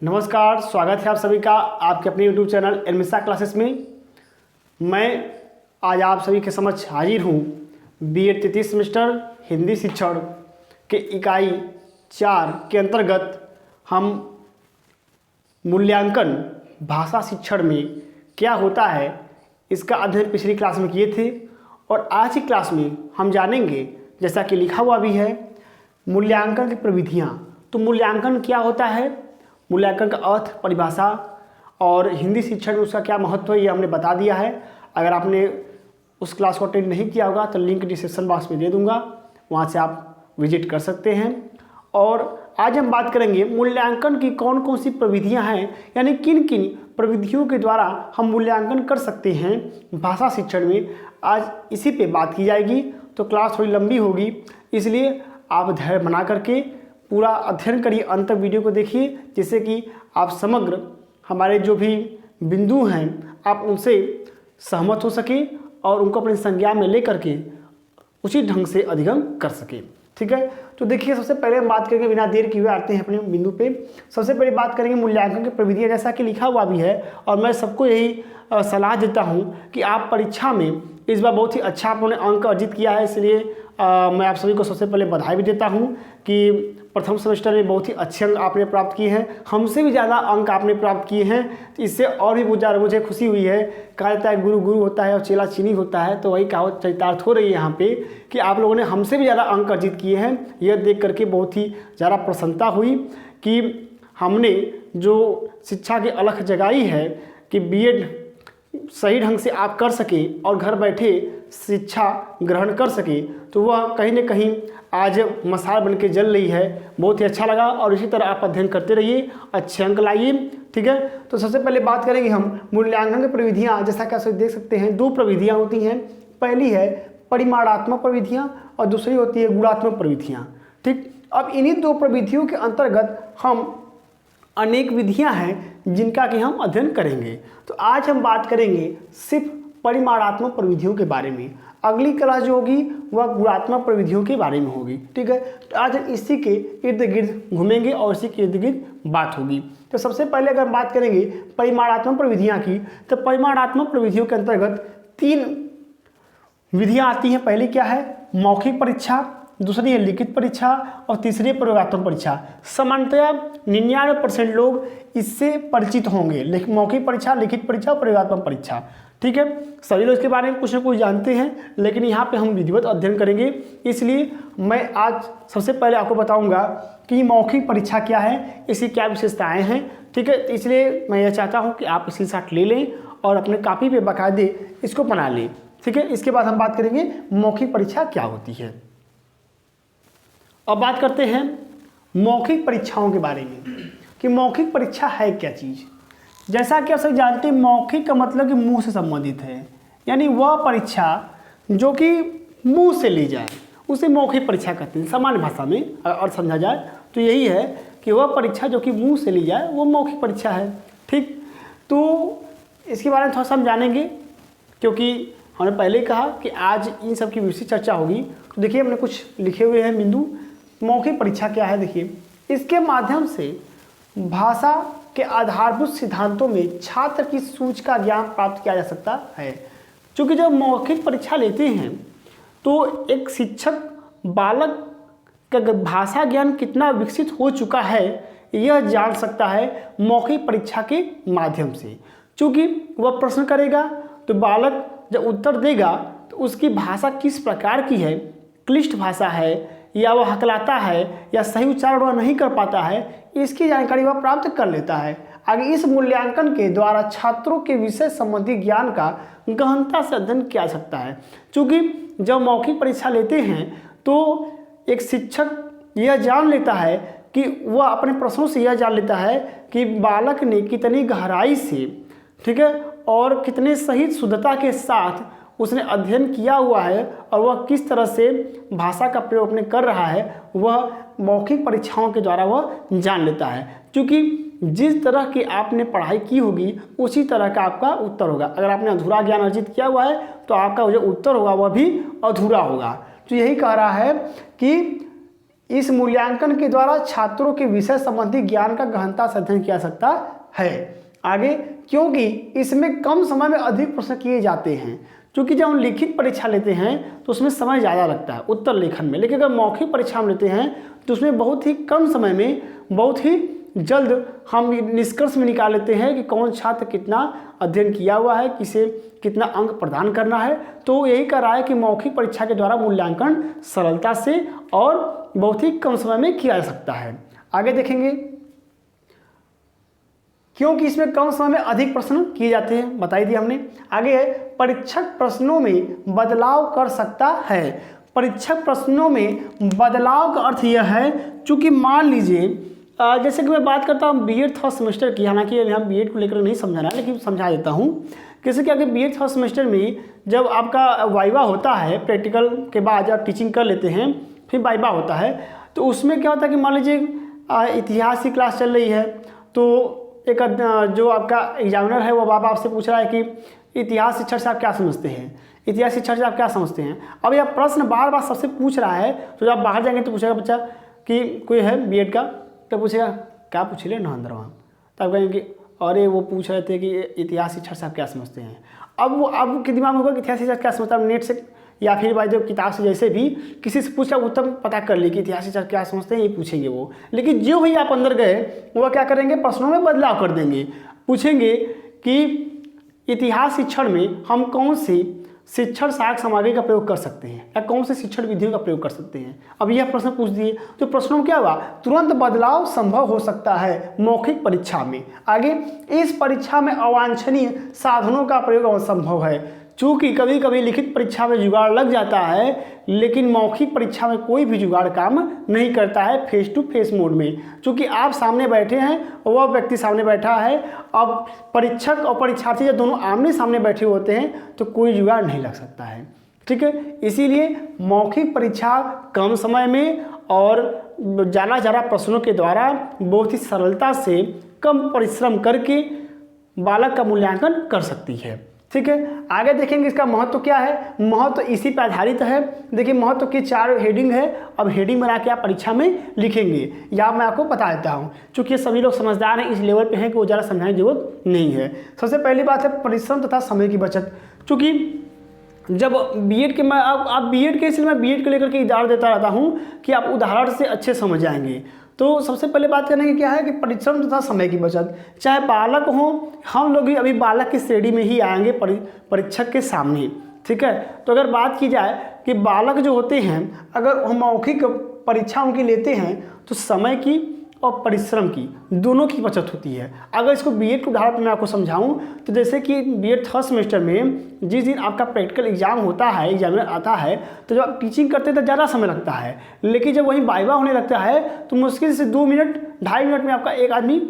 नमस्कार, स्वागत है आप सभी का आपके अपने YouTube चैनल एलमिसा क्लासेस में। मैं आज आप सभी के समक्ष हाजिर हूँ B.Ed तृतीय सेमेस्टर हिंदी शिक्षण के इकाई 4 के अंतर्गत हम मूल्यांकन भाषा शिक्षण में क्या होता है इसका अध्ययन पिछली क्लास में किए थे और आज की क्लास में हम जानेंगे, जैसा कि लिखा हुआ भी है, मूल्यांकन की प्रविधियाँ। तो मूल्यांकन क्या होता है, मूल्यांकन का अर्थ, परिभाषा और हिंदी शिक्षण में उसका क्या महत्व है, ये हमने बता दिया है। अगर आपने उस क्लास को अटेंड नहीं किया होगा तो लिंक डिस्क्रिप्शन बॉक्स में दे दूंगा, वहाँ से आप विजिट कर सकते हैं। और आज हम बात करेंगे मूल्यांकन की कौन कौन सी प्रविधियाँ हैं, यानी किन किन प्रविधियों के द्वारा हम मूल्यांकन कर सकते हैं भाषा शिक्षण में। आज इसी पे बात की जाएगी। तो क्लास थोड़ी लंबी होगी, इसलिए आप धैर्य बना करके पूरा अध्ययन करिए, अंत तक वीडियो को देखिए, जिससे कि आप समग्र हमारे जो भी बिंदु हैं आप उनसे सहमत हो सके और उनको अपने संज्ञान में ले करके उसी ढंग से अधिगम कर सके। ठीक है, तो देखिए, सबसे पहले हम बात करेंगे, बिना देर किए हुए आते हैं अपने बिंदु पे। सबसे पहले बात करेंगे मूल्यांकन की प्रविधियाँ, जैसा कि लिखा हुआ भी है। और मैं सबको यही सलाह देता हूँ कि आप परीक्षा में इस बार बहुत ही अच्छा आपने अंक अर्जित किया है, इसलिए मैं आप सभी को सबसे पहले बधाई भी देता हूँ कि प्रथम सेमेस्टर में बहुत ही अच्छे अंक आपने प्राप्त किए हैं, हमसे भी ज़्यादा अंक आपने प्राप्त किए हैं। तो इससे और भी बहुत ज़्यादा मुझे खुशी हुई है। कहा जाता है गुरु गुरु होता है और चेला चीनी होता है, तो वही कहावत चरितार्थ हो रही है यहाँ पे कि आप लोगों ने हमसे भी ज़्यादा अंक अर्जित किए हैं। यह देख करके बहुत ही ज़्यादा प्रसन्नता हुई कि हमने जो शिक्षा की अलख जगाई है कि B.Ed सही ढंग से आप कर सके और घर बैठे शिक्षा ग्रहण कर सके, तो वह कहीं न कहीं आज मशाल बन के जल रही है। बहुत ही अच्छा लगा और इसी तरह आप अध्ययन करते रहिए, अच्छे अंक लाइए। ठीक है, तो सबसे पहले बात करेंगे हम मूल्यांकन की प्रविधियाँ। जैसा कि आप देख सकते हैं, दो प्रविधियाँ होती हैं। पहली है परिमाणात्मक प्रविधियाँ और दूसरी होती है गुणात्मक प्रविधियाँ। ठीक, अब इन्हीं दो प्रविधियों के अंतर्गत हम अनेक विधियां हैं जिनका कि हम अध्ययन करेंगे। तो आज हम बात करेंगे सिर्फ परिमाणात्मक प्रविधियों के बारे में। अगली क्लास जो होगी वह गुणात्मक प्रविधियों के बारे में होगी। ठीक है, तो आज हम इसी के इर्द गिर्द घूमेंगे और इसी के इर्द गिर्द बात होगी। तो सबसे पहले अगर हम बात करेंगे परिमाणात्मक प्रविधियाँ की, तो परिमाणात्मक प्रविधियों के अंतर्गत 3 विधियाँ आती हैं। पहली क्या है, मौखिक परीक्षा, दूसरी है लिखित परीक्षा और तीसरी है प्रयोगात्मक परीक्षा। सामान्यतया 99% लोग इससे परिचित होंगे, मौखिक परीक्षा, लिखित परीक्षा और प्रयोगात्मक परीक्षा। ठीक है, सभी लोग इसके बारे में कुछ ना कुछ जानते हैं, लेकिन यहाँ पे हम विधिवत अध्ययन करेंगे। इसलिए मैं आज सबसे पहले आपको बताऊंगा कि मौखिक परीक्षा क्या है, इसकी क्या विशेषताएँ हैं। ठीक है, इसलिए मैं यह चाहता हूँ कि आप इसकी साथ ले लें और अपने कापी पर बाकायदे इसको बना लें। ठीक है, इसके बाद हम बात करेंगे मौखिक परीक्षा क्या होती है। अब बात करते हैं मौखिक परीक्षाओं के बारे में कि मौखिक परीक्षा है क्या चीज़। जैसा कि आप सब जानते हैं, मौखिक का मतलब कि मुंह से संबंधित है, यानी वह परीक्षा जो कि मुंह से ली जाए उसे मौखिक परीक्षा कहते हैं। सामान्य भाषा में और समझा जाए तो यही है कि वह परीक्षा जो कि मुंह से ली जाए वो मौखिक परीक्षा है। ठीक, तो इसके बारे में थोड़ा सा हम जानेंगे, क्योंकि हमने पहले कहा कि आज इन सब की विस्तृत चर्चा होगी। तो देखिए, हमने कुछ लिखे हुए हैं बिंदु। मौखिक परीक्षा क्या है, देखिए, इसके माध्यम से भाषा के आधारभूत सिद्धांतों में छात्र की सूझ का ज्ञान प्राप्त किया जा सकता है। क्योंकि जब मौखिक परीक्षा लेते हैं तो एक शिक्षक बालक का भाषा ज्ञान कितना विकसित हो चुका है यह जान सकता है मौखिक परीक्षा के माध्यम से। क्योंकि वह प्रश्न करेगा तो बालक जब उत्तर देगा तो उसकी भाषा किस प्रकार की है, क्लिष्ट भाषा है या वह हकलाता है या सही उच्चारण वह नहीं कर पाता है, इसकी जानकारी वह प्राप्त कर लेता है। आगे इस मूल्यांकन के द्वारा छात्रों के विषय संबंधी ज्ञान का गहनता से अध्ययन किया जा सकता है। क्योंकि जब मौखिक परीक्षा लेते हैं तो एक शिक्षक यह जान लेता है कि वह अपने प्रश्नों से यह जान लेता है कि बालक ने कितनी गहराई से, ठीक है, और कितने सही शुद्धता के साथ उसने अध्ययन किया हुआ है और वह किस तरह से भाषा का प्रयोग अपने कर रहा है, वह मौखिक परीक्षाओं के द्वारा वह जान लेता है। क्योंकि जिस तरह की आपने पढ़ाई की होगी उसी तरह का आपका उत्तर होगा। अगर आपने अधूरा ज्ञान अर्जित किया हुआ है तो आपका जो उत्तर होगा वह भी अधूरा होगा। तो यही कह रहा है कि इस मूल्यांकन के द्वारा छात्रों के विषय संबंधी ज्ञान का गहनता से अध्ययन किया जा सकता है। आगे, क्योंकि इसमें कम समय में अधिक प्रश्न किए जाते हैं। क्योंकि जब हम लिखित परीक्षा लेते हैं तो उसमें समय ज़्यादा लगता है उत्तर लेखन में, लेकिन अगर मौखिक परीक्षा में लेते हैं तो उसमें बहुत ही कम समय में बहुत ही जल्द हम निष्कर्ष में निकाल लेते हैं कि कौन छात्र कितना अध्ययन किया हुआ है, किसे कितना अंक प्रदान करना है। तो यही कह रहा है कि मौखिक परीक्षा के द्वारा मूल्यांकन सरलता से और बहुत ही कम समय में किया जा सकता है। आगे देखेंगे, क्योंकि इसमें कम समय में अधिक प्रश्न किए जाते हैं, बताई दिया हमने। आगे है, परीक्षक प्रश्नों में बदलाव कर सकता है। परीक्षक प्रश्नों में बदलाव का अर्थ यह है, चूंकि मान लीजिए जैसे कि मैं बात करता हूँ बीएड थर्ड सेमेस्टर की, हालांकि यहाँ बीएड को लेकर नहीं समझाना है लेकिन समझा देता हूँ। जैसे कि अगर बीएड थर्ड सेमेस्टर में जब आपका वाइवा होता है, प्रैक्टिकल के बाद जब टीचिंग कर लेते हैं फिर वाइवा होता है, तो उसमें क्या होता है कि मान लीजिए इतिहास की क्लास चल रही है, तो एक जो आपका एग्जामिनर है वो आपसे पूछ रहा है कि इतिहास शिक्षक से आप क्या समझते हैं, इतिहास शिक्षक से आप क्या समझते हैं। अब यह प्रश्न बार बार सबसे पूछ रहा है, तो जब आप बाहर जाएंगे तो पूछेगा बच्चा कि कोई है बीएड का, तो पूछेगा क्या पूछ ले ना अंदर वहाँ, तब कहेंगे कि अरे वो पूछ रहे थे कि इतिहास शिक्षक से आप क्या समझते हैं। अब के दिमाग में होगा कि इतिहास शिक्षक क्या समझता है, नेट से या फिर भाई जो किताब से जैसे भी किसी से पूछा उत्तर पता कर ली कि इतिहास शिक्षक क्या समझते हैं, ये पूछेंगे वो। लेकिन जो ही आप अंदर गए वो क्या करेंगे, प्रश्नों में बदलाव कर देंगे, पूछेंगे कि इतिहास शिक्षण में हम कौन सी शिक्षण साधक सामग्री का प्रयोग कर सकते हैं या कौन से शिक्षण विधियों का प्रयोग कर सकते हैं। अब यह प्रश्न पूछ दिए तो प्रश्नों में क्या हुआ, तुरंत बदलाव संभव हो सकता है मौखिक परीक्षा में। आगे, इस परीक्षा में अवांछनीय साधनों का प्रयोग असंभव है। चूँकि कभी कभी लिखित परीक्षा में जुगाड़ लग जाता है, लेकिन मौखिक परीक्षा में कोई भी जुगाड़ काम नहीं करता है फेस टू फेस मोड में। चूँकि आप सामने बैठे हैं और वह व्यक्ति सामने बैठा है, अब परीक्षक और परीक्षार्थी जब दोनों आमने सामने बैठे होते हैं तो कोई जुगाड़ नहीं लग सकता है। ठीक है, इसीलिए मौखिक परीक्षा कम समय में और ज़्यादा प्रश्नों के द्वारा बहुत ही सरलता से कम परिश्रम करके बालक का मूल्यांकन कर सकती है। ठीक है, आगे देखेंगे इसका महत्व क्या है। महत्व इसी पर आधारित है। देखिए, महत्व की 4 हेडिंग है। अब हेडिंग बना के आप परीक्षा में लिखेंगे, या मैं आपको बता देता हूँ, चूँकि सभी लोग समझदार हैं, इस लेवल पे हैं कि वो ज़्यादा समझाने की जरूरत नहीं है। सबसे पहली बात है परिश्रम तथा समय की बचत। चूँकि जब बीएड के मैं आप बीएड के, इसलिए मैं बीएड को लेकर के उदाहरण देता रहता हूँ कि आप उदाहरण से अच्छे समझ जाएंगे। तो सबसे पहले बात करने की क्या है कि परिश्रम तथा समय की बचत। चाहे बालक हो, हम लोग भी अभी बालक की श्रेणी में ही आएंगे परीक्षक के सामने। ठीक है, तो अगर बात की जाए कि बालक जो होते हैं, अगर हम मौखिक परीक्षा उनकी लेते हैं तो समय की और परिश्रम की दोनों की बचत होती है। अगर इसको बीएड के उदाहरण मैं आपको समझाऊं तो जैसे कि बीएड थर्ड सेमेस्टर में जिस दिन आपका प्रैक्टिकल एग्जाम होता है, एग्जामिनर आता है, तो जब आप टीचिंग करते हैं तो ज़्यादा समय लगता है, लेकिन जब वहीं वाइवा होने लगता है तो मुश्किल से 2 मिनट 2.5 मिनट में आपका एक आदमी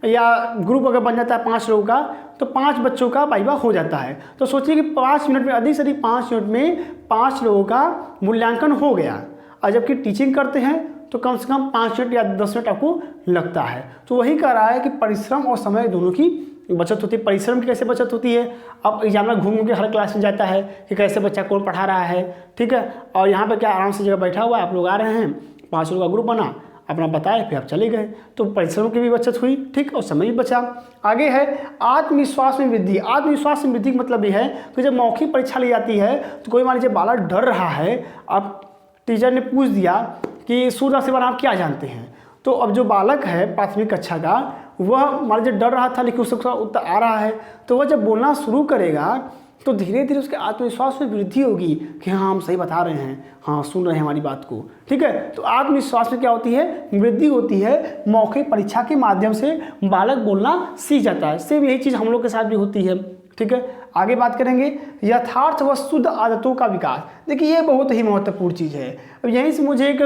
या ग्रुप अगर बन जाता है 5 लोगों का, तो 5 बच्चों का वाइवा हो जाता है। तो सोचिए कि 5 मिनट में, अधिक से अधिक 5 मिनट में 5 लोगों का मूल्यांकन हो गया। और जबकि टीचिंग करते हैं तो कम से कम 5 मिनट या 10 मिनट आपको लगता है। तो वही कह रहा है कि परिश्रम और समय दोनों की बचत होती है। परिश्रम की कैसे बचत होती है, अब एग्जामिनर घूम के हर क्लास में जाता है कि कैसे बच्चा कौन पढ़ा रहा है। ठीक है, और यहाँ पर क्या आराम से जगह बैठा हुआ है, आप लोग आ रहे हैं, 5 लोगों का ग्रुप बना, अपना बताए, फिर आप चले गए, तो परिश्रम की भी बचत हुई। ठीक, और समय भी बचा। आगे है आत्मविश्वास में वृद्धि। आत्मविश्वास में वृद्धि का मतलब ये है कि जब मौखिक परीक्षा ली जाती है तो कोई मान लीजिए बालक डर रहा है, अब टीचर ने पूछ दिया कि सूर्य से बना आप क्या जानते हैं, तो अब जो बालक है प्राथमिक कक्षा का, वह मान लीजिए डर रहा था लेकिन उसका उत्तर आ रहा है, तो वह जब बोलना शुरू करेगा तो धीरे धीरे उसके आत्मविश्वास में वृद्धि होगी कि हाँ हम सही बता रहे हैं, हाँ सुन रहे हैं हमारी बात को। ठीक है, तो आत्मविश्वास में क्या होती है, वृद्धि होती है। मौखिक परीक्षा के माध्यम से बालक बोलना सीख जाता है। सेम यही चीज़ हम लोग के साथ भी होती है। ठीक है, आगे बात करेंगे यथार्थ व शुद्ध आदतों का विकास। देखिए, ये बहुत ही महत्वपूर्ण चीज़ है। अब यहीं से मुझे एक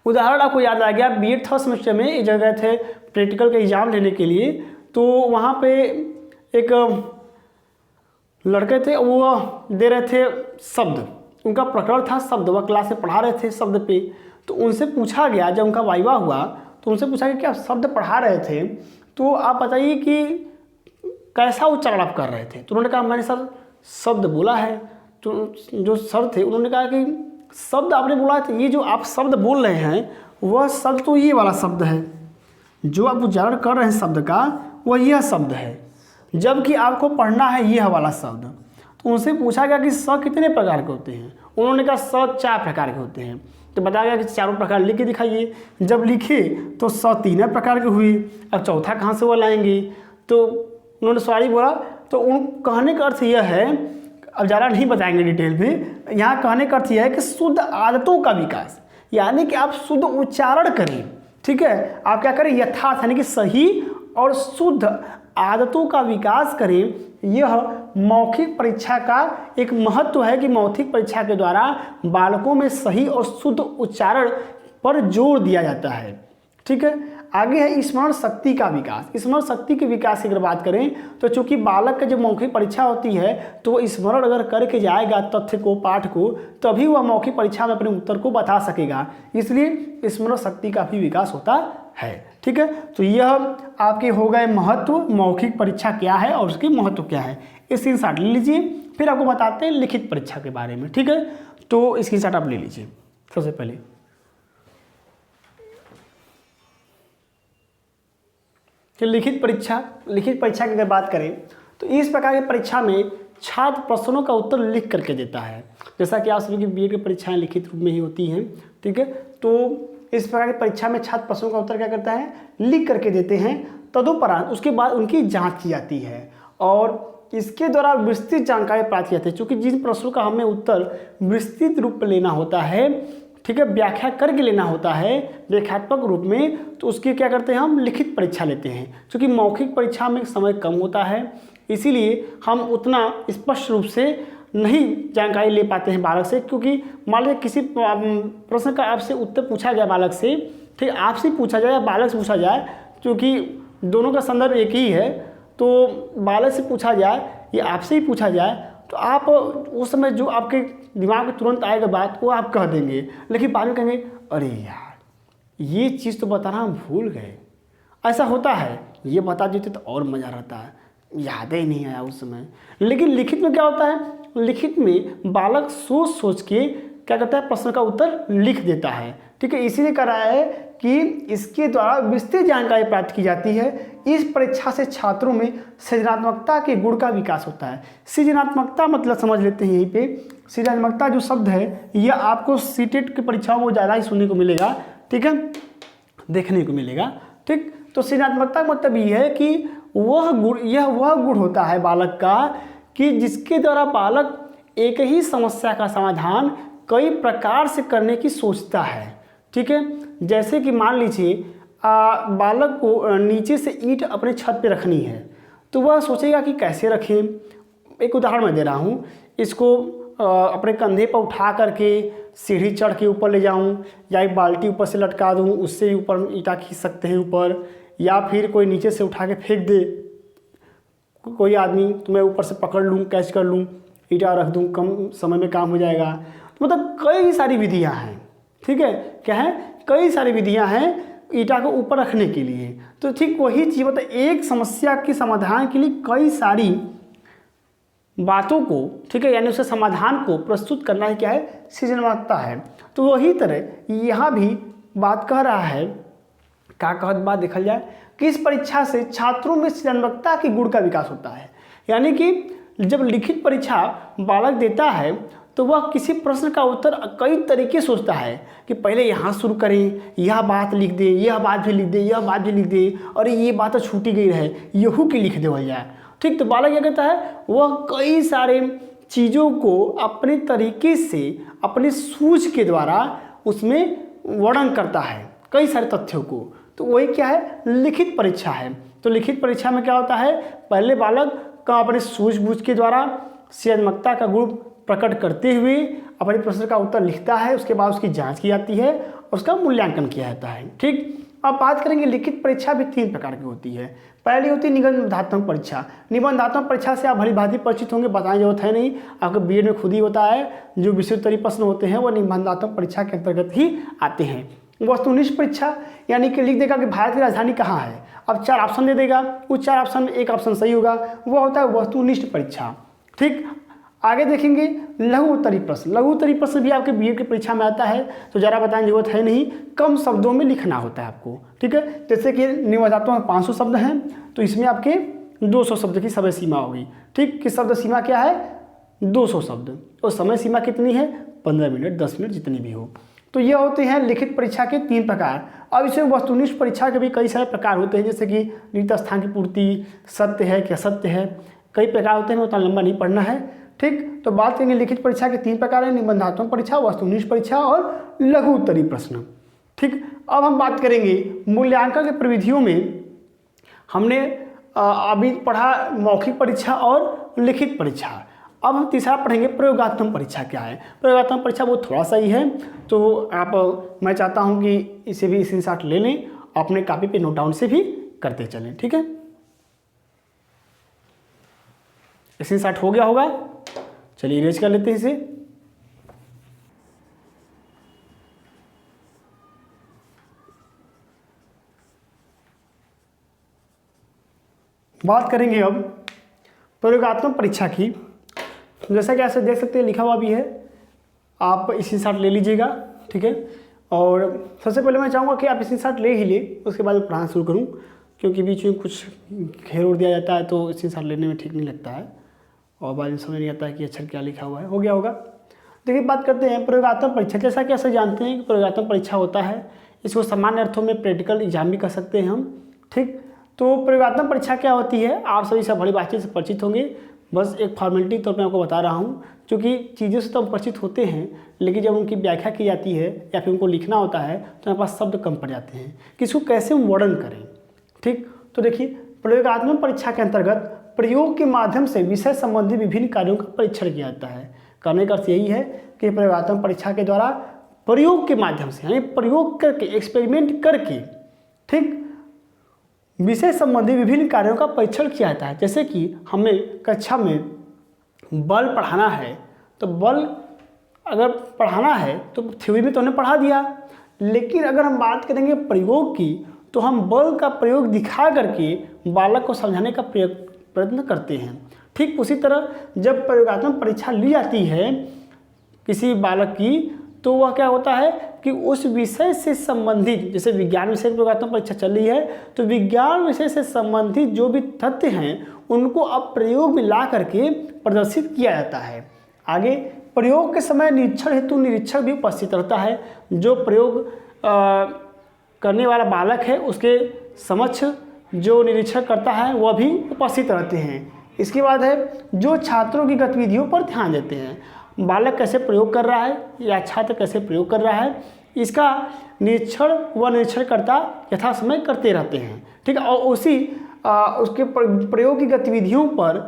उदाहरण आपको याद आ गया। बीएड थर्ड सेमेस्टर में एक जगह थे प्रैक्टिकल का एग्ज़ाम लेने के लिए, तो वहाँ पे एक लड़के थे, वो दे रहे थे शब्द, उनका प्रकरण था शब्द, वह क्लास में पढ़ा रहे थे शब्द पे। तो उनसे पूछा गया, जब उनका वाइवा हुआ तो उनसे पूछा कि आप शब्द पढ़ा रहे थे तो आप बताइए कि कैसा उच्चारण आप कर रहे थे। तो उन्होंने कहा मैंने सर शब्द बोला है। तो जो सर थे उन्होंने कहा कि शब्द आपने बोला तो ये जो आप शब्द बोल रहे हैं वह शब्द तो ये वाला शब्द है, जो आप उच्चारण कर रहे हैं शब्द का वह यह शब्द है, जबकि आपको पढ़ना है यह वाला शब्द। तो उनसे पूछा गया कि स कितने प्रकार के होते हैं, उन्होंने कहा स 4 प्रकार के होते हैं। तो बताया गया कि चारों प्रकार लिख के दिखाइए। जब लिखे तो स 3 प्रकार के हुए, अब चौथा कहाँ से वो लाएंगे? तो उन्होंने सॉरी बोला। तो उन कहने का अर्थ यह है, अब ज़्यादा नहीं बताएंगे डिटेल में, यहाँ कहने का अर्थ यह है कि शुद्ध आदतों का विकास, यानी कि आप शुद्ध उच्चारण करें। ठीक है, आप क्या करें? यथार्थ यानी कि सही और शुद्ध आदतों का विकास करें। यह मौखिक परीक्षा का एक महत्व है कि मौखिक परीक्षा के द्वारा बालकों में सही और शुद्ध उच्चारण पर जोर दिया जाता है। ठीक है, आगे है स्मरण शक्ति का विकास। स्मरण शक्ति के विकास की अगर बात करें तो चूंकि बालक का जब मौखिक परीक्षा होती है तो वो स्मरण अगर करके जाएगा तथ्य को, पाठ को, तभी वह मौखिक परीक्षा में अपने उत्तर को बता सकेगा। इसलिए स्मरण शक्ति का भी विकास होता है। ठीक है, तो यह आपके हो गए महत्व, मौखिक परीक्षा क्या है और उसके महत्व क्या है। स्क्रीनशॉट ले लीजिए, फिर आपको बताते हैं लिखित परीक्षा के बारे में। ठीक है, तो स्क्रीनशॉट आप ले लीजिए। सबसे पहले कि लिखित परीक्षा की अगर बात करें तो इस प्रकार की परीक्षा में छात्र प्रश्नों का उत्तर लिख करके देता है। जैसा कि आप सभी की बीएड की परीक्षाएं लिखित रूप में ही होती हैं। ठीक है, तो इस प्रकार की परीक्षा में छात्र प्रश्नों का उत्तर क्या करता है? लिख करके देते हैं। तदुपरांत उसके बाद उनकी जांच की जाती है और इसके द्वारा विस्तृत जानकारी प्राप्त की जाती है। चूँकि जिन प्रश्नों का हमें उत्तर विस्तृत रूप में लेना होता है, ठीक है, व्याख्या करके लेना होता है व्याख्यात्मक रूप में, तो उसकी क्या करते हैं? हम लिखित परीक्षा लेते हैं। क्योंकि मौखिक परीक्षा में समय कम होता है, इसीलिए हम उतना स्पष्ट रूप से नहीं जानकारी ले पाते हैं बालक से। क्योंकि मान लीजिए किसी प्रश्न का आपसे उत्तर पूछा गया बालक से, ठीक, आपसे पूछा जाए या बालक से पूछा जाए, क्योंकि दोनों का संदर्भ एक ही है, तो बालक से पूछा जाए या आपसे ही पूछा जाए तो आप उस समय जो आपके दिमाग में तुरंत आएगा बात वो आप कह देंगे, लेकिन बाद में कहेंगे अरे यार ये चीज़ तो बताना हम भूल गए। ऐसा होता है, ये बता देते तो और मज़ा रहता है, याद ही नहीं आया उस समय। लेकिन लिखित में क्या होता है? लिखित में बालक सोच सोच के क्या करता है? प्रश्न का उत्तर लिख देता है। ठीक है, इसीलिए कह रहा है कि इसके द्वारा विस्तृत जानकारी प्राप्त की जाती है। इस परीक्षा से छात्रों में सृजनात्मकता के गुण का विकास होता है। सृजनात्मकता मतलब समझ लेते हैं यहीं पे। सृजनात्मकता जो शब्द है यह आपको सीटेट की परीक्षाओं में ज़्यादा ही सुनने को मिलेगा। ठीक है, देखने को मिलेगा। ठीक, तो सृजनात्मकता का मतलब ये है कि वह गुण होता है बालक का कि जिसके द्वारा बालक एक ही समस्या का समाधान कई प्रकार से करने की सोचता है। ठीक है, जैसे कि मान लीजिए बालक को नीचे से ईंट अपने छत पे रखनी है, तो वह सोचेगा कि कैसे रखें। एक उदाहरण मैं दे रहा हूँ, इसको अपने कंधे पर उठा करके सीढ़ी चढ़ के ऊपर ले जाऊँ, या एक बाल्टी ऊपर से लटका दूँ, उससे ऊपर ईंटा खींच सकते हैं ऊपर, या फिर कोई नीचे से उठा के फेंक दे कोई आदमी, तो मैं ऊपर से पकड़ लूँ, कैच कर लूँ, ईंटा रख दूँ, कम समय में काम हो जाएगा। तो मतलब कई सारी विधियाँ हैं। ठीक है, क्या है? कई सारी विधियाँ हैं ईंटा को ऊपर रखने के लिए। तो ठीक वही चीज़ मतलब एक समस्या के समाधान के लिए कई सारी बातों को, ठीक है, यानी उसके समाधान को प्रस्तुत करना ही क्या है? सृजनात्मकता है। तो वही तरह यहाँ भी बात कह रहा है, क्या कहत बात देखल जाए कि इस परीक्षा से छात्रों में सृजनात्मकता के गुण का विकास होता है। यानी कि जब लिखित परीक्षा बालक देता है तो वह किसी प्रश्न का उत्तर कई तरीके सोचता है कि पहले यहाँ शुरू करें, यह बात लिख दें, यह बात भी लिख दें, यह बात भी लिख दें, और ये बात तो छूटी गई है, यहू की लिख देवल जाए। ठीक, तो बालक क्या कहता है? वह कई सारे चीज़ों को अपने तरीके से अपने सूझ के द्वारा उसमें वर्णन करता है, कई सारे तथ्यों को। तो वही क्या है? लिखित परीक्षा है। तो लिखित परीक्षा में क्या होता है? पहले बालक का अपने सूझबूझ के द्वारा सृजनात्मकता का गुण प्रकट करते हुए अपने प्रश्न का उत्तर लिखता है, उसके बाद उसकी जांच की जाती है, उसका मूल्यांकन किया जाता है। ठीक, अब बात करेंगे लिखित परीक्षा भी 3 प्रकार की होती है। पहली होती है निबंधात्मक परीक्षा। निबंधात्मक परीक्षा से आप भली भांति परिचित होंगे, बताने की जरूरत है नहीं, आपके बीएड में खुद ही होता है। जो विषयोत्तरी प्रश्न होते हैं वो निबंधात्मक परीक्षा के अंतर्गत ही आते हैं। वस्तुनिष्ठ परीक्षा यानी कि लिख देगा कि भारत की राजधानी कहाँ है, अब 4 ऑप्शन दे देगा, उस 4 ऑप्शन में एक ऑप्शन सही होगा, वह होता है वस्तुनिष्ठ परीक्षा। ठीक, आगे देखेंगे लघु उत्तरी प्रश्न। लघु उत्तरी प्रश्न भी आपके बीएड की परीक्षा में आता है, तो ज़रा बताने की जरूरत है नहीं, कम शब्दों में लिखना होता है आपको, ठीक है। जैसे कि निबंधात्मक में 500 शब्द हैं, तो इसमें आपके 200 शब्द की समय सीमा होगी, ठीक। कि शब्द सीमा क्या है, 200 शब्द, और समय सीमा कितनी है, 15 मिनट 10 मिनट जितनी भी हो। तो ये होते हैं लिखित परीक्षा के 3 प्रकार। अब इसमें वस्तुनिष्ठ परीक्षा के भी कई सारे प्रकार होते हैं, जैसे कि रिक्त स्थान की पूर्ति, सत्य है कि असत्य है, कई प्रकार होते हैं, उतना लंबा नहीं पढ़ना है, ठीक। तो बात करेंगे लिखित परीक्षा के 3 प्रकार हैं, निबंधात्मक परीक्षा, वस्तुनिष्ठ परीक्षा और लघु उत्तरी प्रश्न, ठीक। अब हम बात करेंगे मूल्यांकन की प्रविधियों में। हमने अभी पढ़ा मौखिक परीक्षा और लिखित परीक्षा। अब हम तीसरा पढ़ेंगे प्रयोगात्मक परीक्षा क्या है। प्रयोगात्मक परीक्षा वो थोड़ा सा ही है, तो मैं चाहता हूँ कि इसे भी स्क्रीनशॉट ले लें, अपने कॉपी पे नोट डाउन से भी करते चलें, ठीक है। स्क्रीनशॉट हो गया होगा, चलिए इरेज कर लेते हैं इसे। बात करेंगे अब प्रयोगात्मक परीक्षा की। जैसा कि ऐसे देख सकते हैं लिखा हुआ भी है, आप स्क्रीनशॉट ले लीजिएगा, ठीक है। और सबसे पहले मैं चाहूँगा कि आप स्क्रीनशॉट ले ही ले, उसके बाद मैं पढ़ाना शुरू करूँ, क्योंकि बीच में कुछ घेर उड़ दिया जाता है तो स्क्रीनशॉट लेने में ठीक नहीं लगता है, और बाद में समझ नहीं आता है कि अक्षर क्या लिखा हुआ है। हो गया होगा। देखिए बात करते हैं प्रयोगात्मक परीक्षा। जैसा कि ऐसे जानते हैं कि प्रयोगात्मक परीक्षा होता है, इसको सामान्य अर्थों में प्रैक्टिकल एग्जाम भी कर सकते हैं हम, ठीक। तो प्रयोगात्मक परीक्षा क्या होती है, आप सभी से बड़ी बातचीत से परिचित होंगे, बस एक फॉर्मेलिटी तौर पर आपको बता रहा हूँ, क्योंकि चीज़ों से तो हम परिचित होते हैं, लेकिन जब उनकी व्याख्या की जाती है या फिर उनको लिखना होता है तो हमारे पास शब्द कम पड़ जाते हैं कि इसको कैसे हम वर्णन करें, ठीक। तो देखिए प्रयोगात्मक परीक्षा के अंतर्गत प्रयोग के माध्यम से विषय संबंधी विभिन्न कार्यों का परीक्षण किया जाता है। करने का अर्थ यही है कि प्रयोगात्मक परीक्षा के द्वारा प्रयोग के माध्यम से, यानी प्रयोग करके, एक्सपेरिमेंट करके, ठीक, विषय संबंधी विभिन्न कार्यों का परीक्षण किया जाता है। जैसे कि हमें कक्षा में बल पढ़ाना है, तो बल अगर पढ़ाना है तो थ्योरी में तो हमने पढ़ा दिया, लेकिन अगर हम बात करेंगे प्रयोग की, तो हम बल का प्रयोग दिखा करके बालक को समझाने का प्रयत्न करते हैं। ठीक उसी तरह जब प्रयोगात्मक परीक्षा ली जाती है किसी बालक की, तो वह क्या होता है कि उस विषय से संबंधित, जैसे विज्ञान विषय की प्रयोगात्मक परीक्षा चल रही है, तो विज्ञान विषय से संबंधित जो भी तथ्य हैं उनको अब प्रयोग में ला करके प्रदर्शित किया जाता है। आगे प्रयोग के समय निरीक्षण हेतु निरीक्षक भी उपस्थित रहता है। जो प्रयोग करने वाला बालक है उसके समक्ष जो निरीक्षण करता है वह भी उपस्थित रहते हैं। इसके बाद है जो छात्रों की गतिविधियों पर ध्यान देते हैं, बालक कैसे प्रयोग कर रहा है या छात्र कैसे प्रयोग कर रहा है, इसका निरीक्षण व निरीक्षणकर्ता यथा समय करते रहते हैं। ठीक है, और उसी उसके प्रयोग की गतिविधियों पर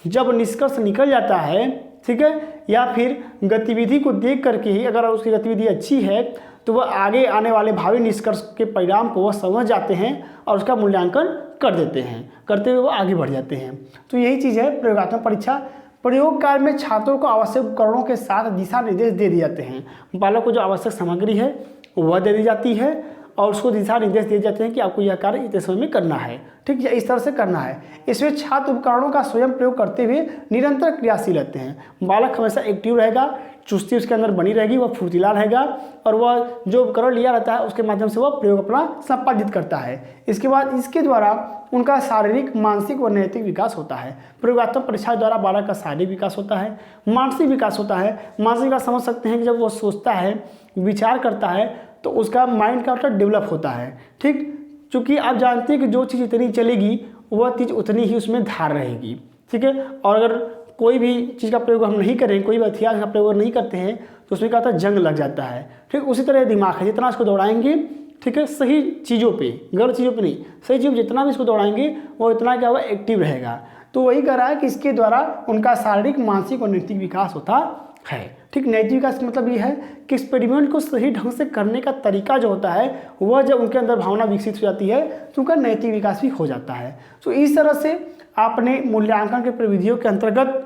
जब निष्कर्ष निकल जाता है, ठीक है, या फिर गतिविधि को देख करके ही अगर उसकी गतिविधि अच्छी है तो वह आगे आने वाले भावी निष्कर्ष के परिणाम को वह समझ जाते हैं और उसका मूल्यांकन कर देते हैं, करते हुए वो आगे बढ़ जाते हैं। तो यही चीज़ है प्रयोगात्मक परीक्षा। प्रयोग कार्य में छात्रों को आवश्यक उपकरणों के साथ दिशा निर्देश दे दिए जाते हैं। बालक को जो आवश्यक सामग्री है वह दे दी जाती है और उसको दिशा निर्देश दिए जाते हैं कि आपको यह कार्य इतने समय में करना है, ठीक है, इस तरह से करना है। इसमें छात्र उपकरणों का स्वयं प्रयोग करते हुए निरंतर क्रियाशील रहते हैं। बालक हमेशा एक्टिव रहेगा, चुस्ती उसके अंदर बनी रहेगी, वह फुर्तीला रहेगा और वह जो उपकरण लिया रहता है उसके माध्यम से वह प्रयोग अपना संपादित करता है। इसके बाद इसके द्वारा उनका शारीरिक, मानसिक व नैतिक विकास होता है। प्रयोगात्मक परीक्षा द्वारा बालक का शारीरिक विकास होता है, मानसिक विकास होता है। मानसिक विकास समझ सकते हैं कि जब वो सोचता है, विचार करता है तो उसका माइंड का डेवलप होता है। ठीक, चूँकि आप जानते हैं कि जो चीज़ इतनी चलेगी वह चीज़ उतनी ही उसमें धार रहेगी। ठीक है, और अगर कोई भी चीज़ का प्रयोग हम नहीं करें, कोई भी हथियार का प्रयोग नहीं करते हैं तो उसमें क्या होता है, जंग लग जाता है। ठीक, उसी तरह दिमाग है, जितना उसको दौड़ाएंगे, ठीक है, सही चीज़ों पे, गलत चीज़ों पे नहीं, सही चीज़ों जितना भी इसको दौड़ाएंगे वो इतना क्या होगा, एक्टिव रहेगा। तो वही कह रहा है कि इसके द्वारा उनका शारीरिक, मानसिक और नैतिक विकास होता है। ठीक, नैतिक विकास मतलब ये है कि एक्सपेरिमेंट को सही ढंग से करने का तरीका जो होता है वह जब उनके अंदर भावना विकसित हो जाती है तो उनका नैतिक विकास भी हो जाता है। तो इस तरह से आपने मूल्यांकन के प्रविधियों के अंतर्गत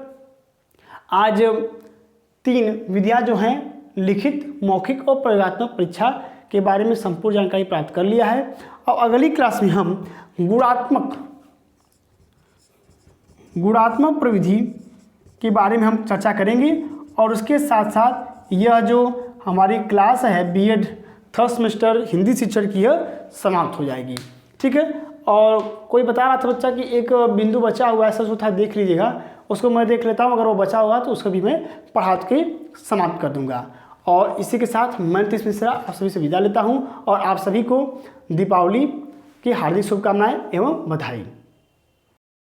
आज 3 विधियाँ जो हैं, लिखित, मौखिक और प्रयोगात्मक परीक्षा के बारे में संपूर्ण जानकारी प्राप्त कर लिया है। और अगली क्लास में हम गुणात्मक प्रविधि के बारे में हम चर्चा करेंगे और उसके साथ साथ यह जो हमारी क्लास है बीएड थर्ड सेमेस्टर हिंदी शिक्षण की यह समाप्त हो जाएगी। ठीक है, और कोई बता रहा था बच्चा कि एक बिंदु बचा हुआ है, ऐसा जो था देख लीजिएगा, उसको मैं देख लेता हूँ, अगर वो बचा होगा तो उसको भी मैं पढ़ा के समाप्त कर दूंगा। और इसी के साथ मैं नीतीश मिश्रा आप सभी से विदा लेता हूँ और आप सभी को दीपावली की हार्दिक शुभकामनाएं एवं बधाई।